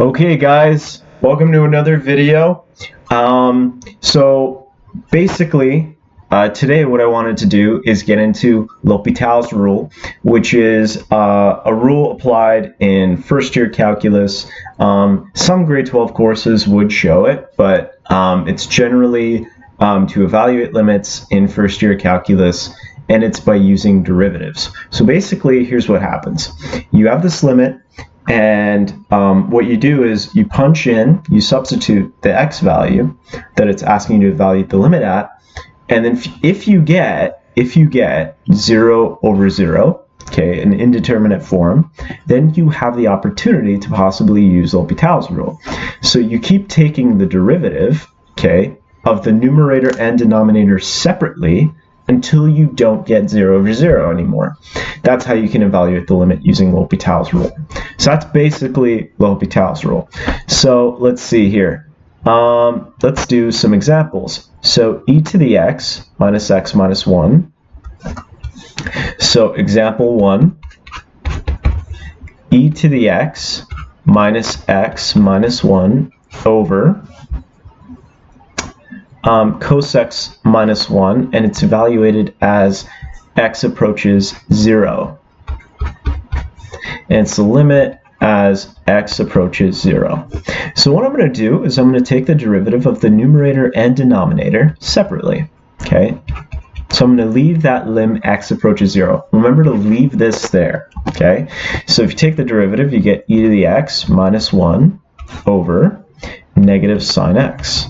Okay guys, welcome to another video. So basically today what I wanted to do is get into LHospitals Rule, which is a rule applied in first year calculus. Some grade 12 courses would show it, but it's generally to evaluate limits in first year calculus, and it's by using derivatives. So basically here's what happens. You have this limit, and what you do is you punch in, you substitute the x value that it's asking you to evaluate the limit at, and then if you get 0 over 0, okay, an indeterminate form, then you have the opportunity to possibly use LHospitals Rule. So you keep taking the derivative, okay, of the numerator and denominator separately until you don't get 0 over 0 anymore. That's how you can evaluate the limit using LHospitals Rule. So that's basically LHospitals Rule. So let's see here. Let's do some examples. So e to the x minus 1. So example 1, e to the x minus 1 over cos x minus 1, and it's evaluated as x approaches 0. And it's the limit as x approaches 0. So what I'm going to do is I'm going to take the derivative of the numerator and denominator separately. Okay? So I'm going to leave that lim x approaches 0. Remember to leave this there. Okay? So if you take the derivative, you get e to the x minus 1 over negative sine x.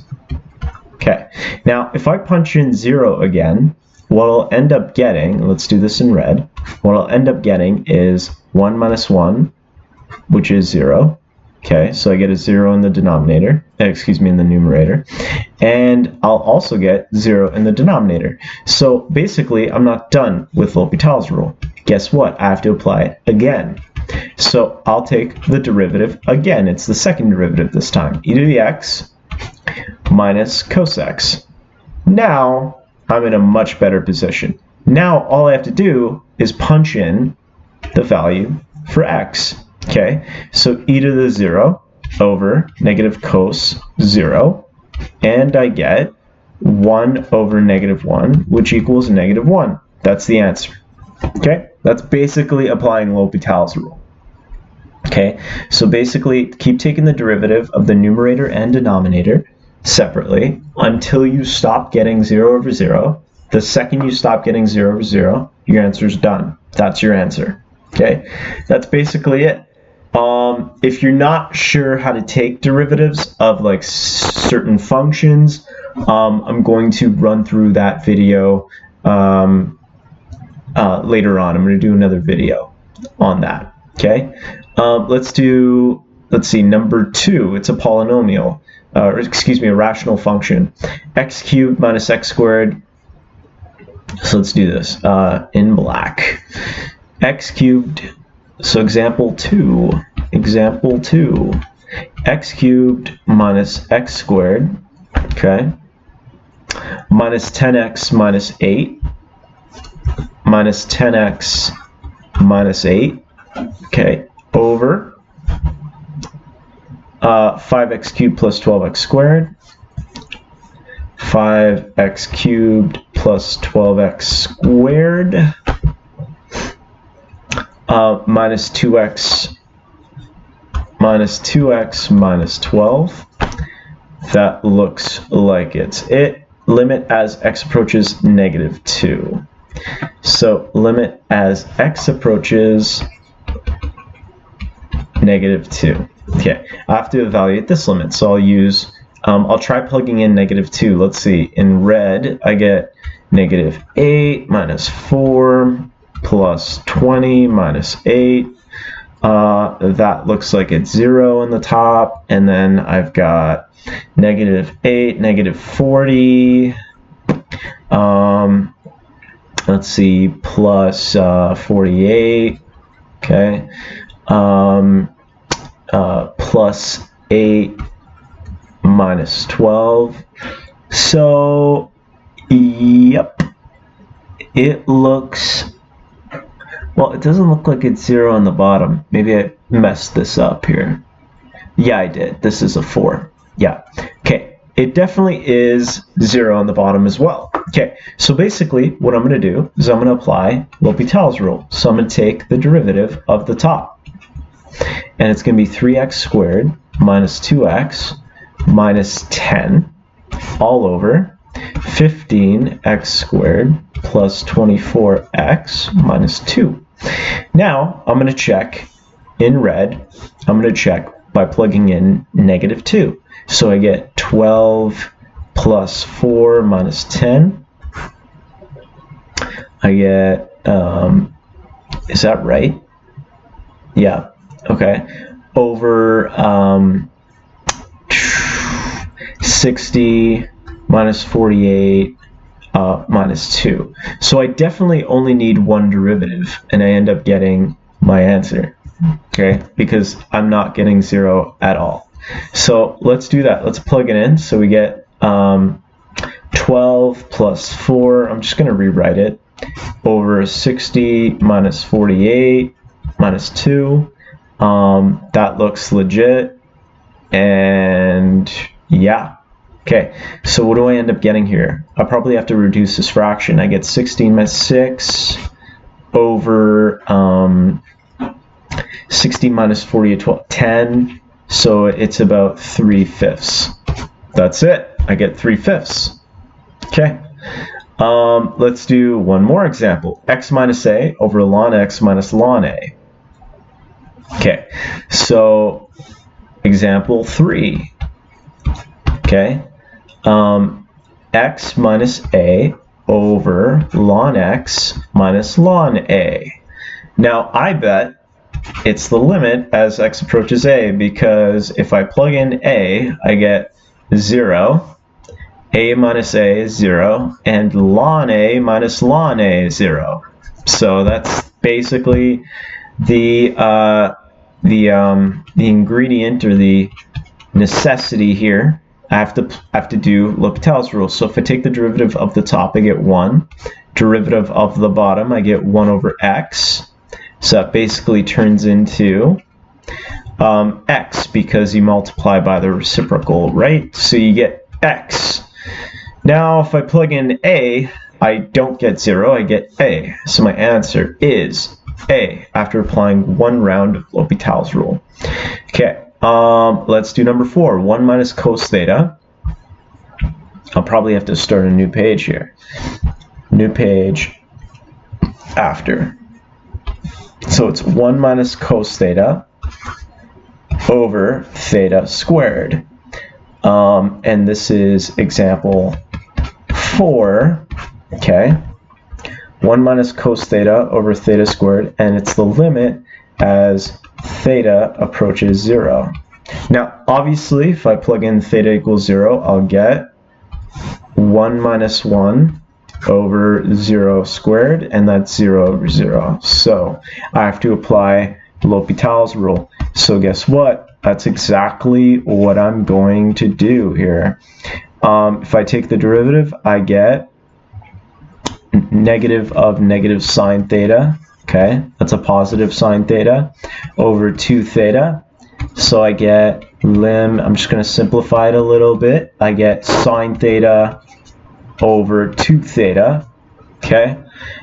Okay, now if I punch in 0 again, what I'll end up getting, let's do this in red, what I'll end up getting is 1 minus 1, which is 0. Okay, so I get a 0 in the denominator, in the numerator, and I'll also get 0 in the denominator. So basically, I'm not done with LHospitals Rule. Guess what? I have to apply it again. So I'll take the derivative again. It's the second derivative this time, e to the x minus cos x. Now I'm in a much better position. Now all I have to do is punch in the value for x. Okay, so e to the 0 over negative cos 0, and I get 1 over negative 1, which equals negative 1. That's the answer. Okay, that's basically applying LHospitals Rule. Okay, so basically keep taking the derivative of the numerator and denominator separately until you stop getting 0 over 0. The second you stop getting 0 over 0, your answer is done. That's your answer. Okay, that's basically it. If you're not sure how to take derivatives of like certain functions, I'm going to run through that video later on. I'm going to do another video on that. Okay, let's see, number 2. It's a polynomial. A rational function, x cubed minus x squared. So let's do this in black. X cubed, so example 2, x cubed minus x squared, okay, minus 10x minus 8, minus 10x minus 8, okay, over 5x cubed plus 12x squared, 5x cubed plus 12x squared, minus 2x minus 12. That looks like it's it. Limit as x approaches negative 2. So limit as x approaches negative 2. Okay, I have to evaluate this limit, so I'll use, I'll try plugging in negative 2. Let's see, in red, I get negative 8 minus 4 plus 20 minus 8. That looks like it's 0 in the top, and then I've got negative 8, negative 40, let's see, plus 48, okay, plus 8 minus 12. So, yep, it looks, well, it doesn't look like it's 0 on the bottom. Maybe I messed this up here. Yeah, I did. This is a 4. Yeah. Okay. It definitely is 0 on the bottom as well. Okay. So basically, what I'm going to do is I'm going to apply L'Hopital's rule. So I'm going to take the derivative of the top. And it's going to be 3x squared minus 2x minus 10 all over 15x squared plus 24x minus 2. Now, I'm going to check in red. I'm going to check by plugging in -2. So I get 12 plus 4 minus 10. I get, is that right? Yeah, okay. Over 60 minus 48 minus 2. So I definitely only need one derivative, and I end up getting my answer, okay? Because I'm not getting 0 at all. So let's do that. Let's plug it in. So we get 12 plus 4. I'm just going to rewrite it. Over 60 minus 48 minus 2. That looks legit. And yeah. Okay, so what do I end up getting here? I probably have to reduce this fraction. I get 16 minus 6 over 16 minus 48, 12, 10. So it's about 3/5. That's it. I get 3/5. Okay. Let's do one more example. X minus a over ln x minus ln a. Okay. So example 3. Okay. X minus a over ln x minus ln a. Now I bet it's the limit as x approaches a, because if I plug in a, I get 0, a minus a is 0, and ln a minus ln a is 0. So that's basically the ingredient or the necessity here. I have to do L'Hopital's rule. So if I take the derivative of the top, I get 1. Derivative of the bottom, I get 1 over x. So that basically turns into x, because you multiply by the reciprocal, right? So you get x. Now if I plug in a, I don't get 0, I get a. So my answer is a, after applying one round of L'Hopital's rule. Okay. Let's do number 4, 1 minus cos theta. I'll probably have to start a new page here. New page after. So it's 1 minus cos theta over theta squared. And this is example 4. Okay. 1 minus cos theta over theta squared, and it's the limit as theta approaches 0. Now, obviously, if I plug in theta equals 0, I'll get 1 minus 1 over 0 squared, and that's 0 over 0. So I have to apply L'Hopital's rule. So guess what? That's exactly what I'm going to do here. If I take the derivative, I get negative of negative sine theta. Okay, that's a positive sine theta over 2 theta. So I get lim, I'm just going to simplify it a little bit. I get sine theta over 2 theta. Okay,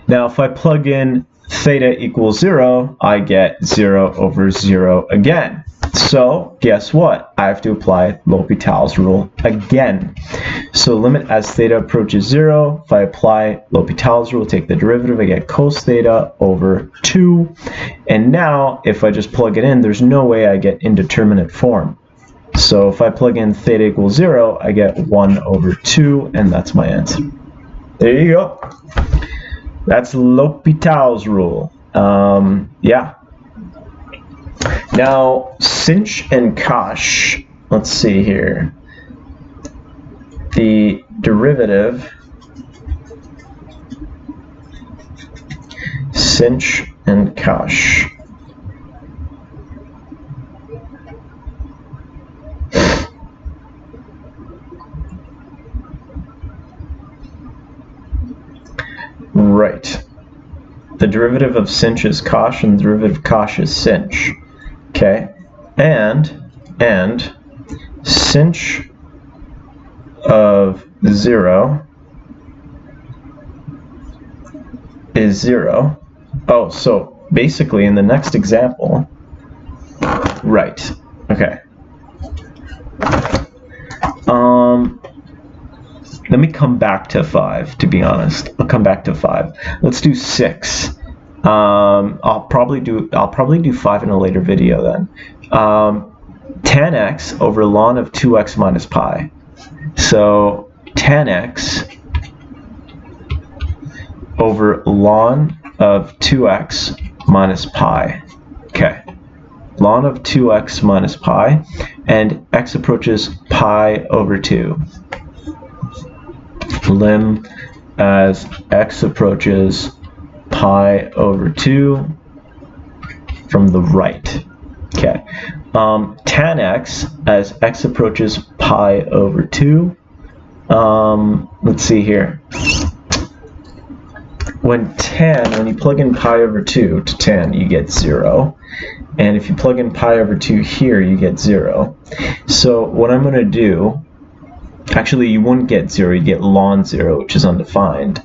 now if I plug in theta equals 0, I get 0 over 0 again. So guess what? I have to apply L'Hopital's rule again. So limit as theta approaches 0. If I apply L'Hopital's rule, take the derivative, I get cos theta over 2. And now, if I just plug it in, there's no way I get indeterminate form. So if I plug in theta equals 0, I get 1 over 2, and that's my answer. There you go. That's L'Hopital's rule. Yeah. Now, Cinch and Kosh, let's see here. The derivative, Cinch and Kosh. Right. The derivative of Cinch is Kosh, and the derivative of Kosh is Cinch. Okay, and and sinh of 0 is 0. Oh, so basically in the next example, right, okay. Let me come back to 5, to be honest. I'll come back to 5. Let's do 6. I'll probably do 5 in a later video then. Tan x over ln of 2x minus pi. So tan x over ln of 2x minus pi. Okay. Ln of 2x minus pi, and x approaches pi over 2. Lim as x approaches pi over 2 from the right. Okay. Tan x as x approaches pi over 2. Let's see here. When you plug in pi over 2 to tan, you get 0. And if you plug in pi over 2 here, you get 0. So what I'm going to do, actually you wouldn't get 0, you get ln 0, which is undefined.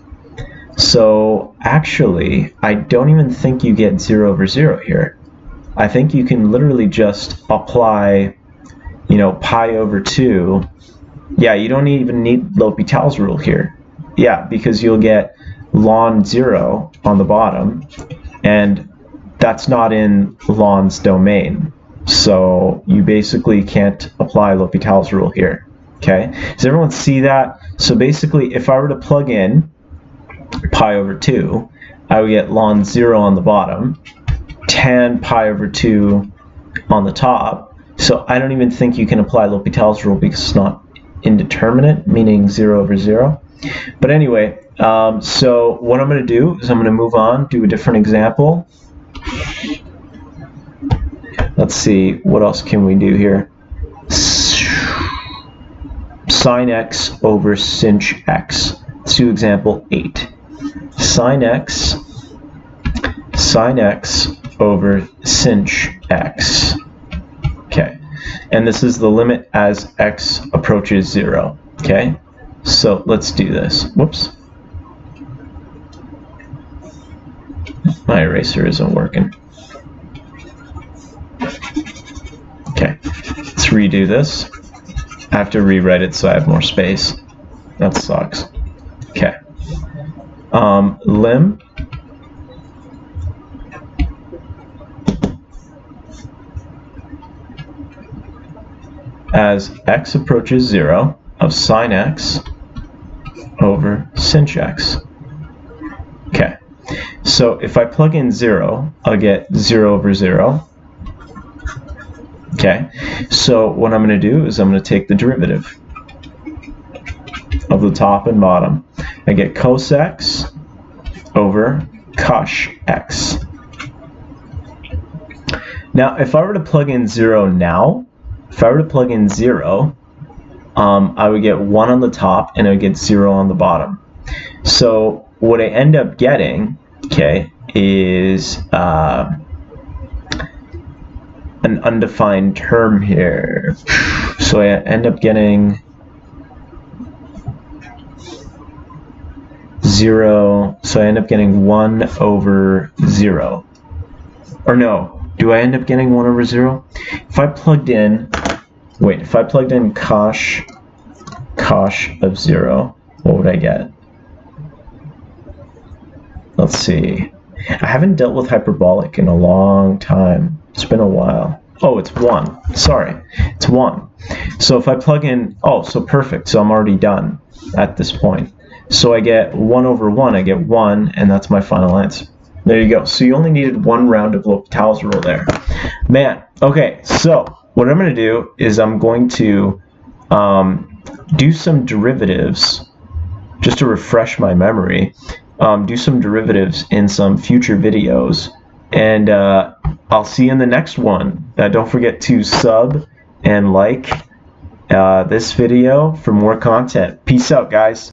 So actually, I don't even think you get 0 over 0 here. I think you can literally just apply, pi over 2. Yeah, you don't even need L'Hopital's rule here. Yeah, because you'll get ln 0 on the bottom, and that's not in ln's domain. So you basically can't apply L'Hopital's rule here. Okay, does everyone see that? So basically, if I were to plug in pi over 2, I would get ln 0 on the bottom, tan pi over 2 on the top. So I don't even think you can apply L'Hopital's rule because it's not indeterminate, meaning 0 over 0. But anyway, so what I'm going to do is I'm going to move on, do a different example. Let's see, what else can we do here? Sin x over sinh x. Let's do example 8. Sin x over sinh x. Okay, and this is the limit as x approaches 0. Okay, so let's do this. Whoops. My eraser isn't working. Okay, let's redo this. I have to rewrite it so I have more space. That sucks. Okay. Lim as x approaches 0 of sin x over sinh x. Okay. So if I plug in 0, I'll get 0 over 0. Okay, so what I'm going to do is I'm going to take the derivative of the top and bottom. I get cos x over cosh x. Now, if I were to plug in 0 now, I would get 1 on the top and I would get 0 on the bottom. So what I end up getting, okay, is an undefined term here. So I end up getting 0. So I end up getting 1 over 0. Or no, do I end up getting 1 over 0? If I plugged in, cosh of 0, what would I get? Let's see. I haven't dealt with hyperbolic in a long time. It's been a while. Oh, it's 1. Sorry, it's 1. So if I plug in, oh, so perfect. So I'm already done at this point. So I get 1 over 1. I get 1, and that's my final answer. There you go. So you only needed 1 round of L'Hopital's rule there. Man, okay, so what I'm going to do is I'm going to do some derivatives just to refresh my memory. Do some derivatives in some future videos, and I'll see you in the next one. Don't forget to sub and like this video for more content. Peace out, guys.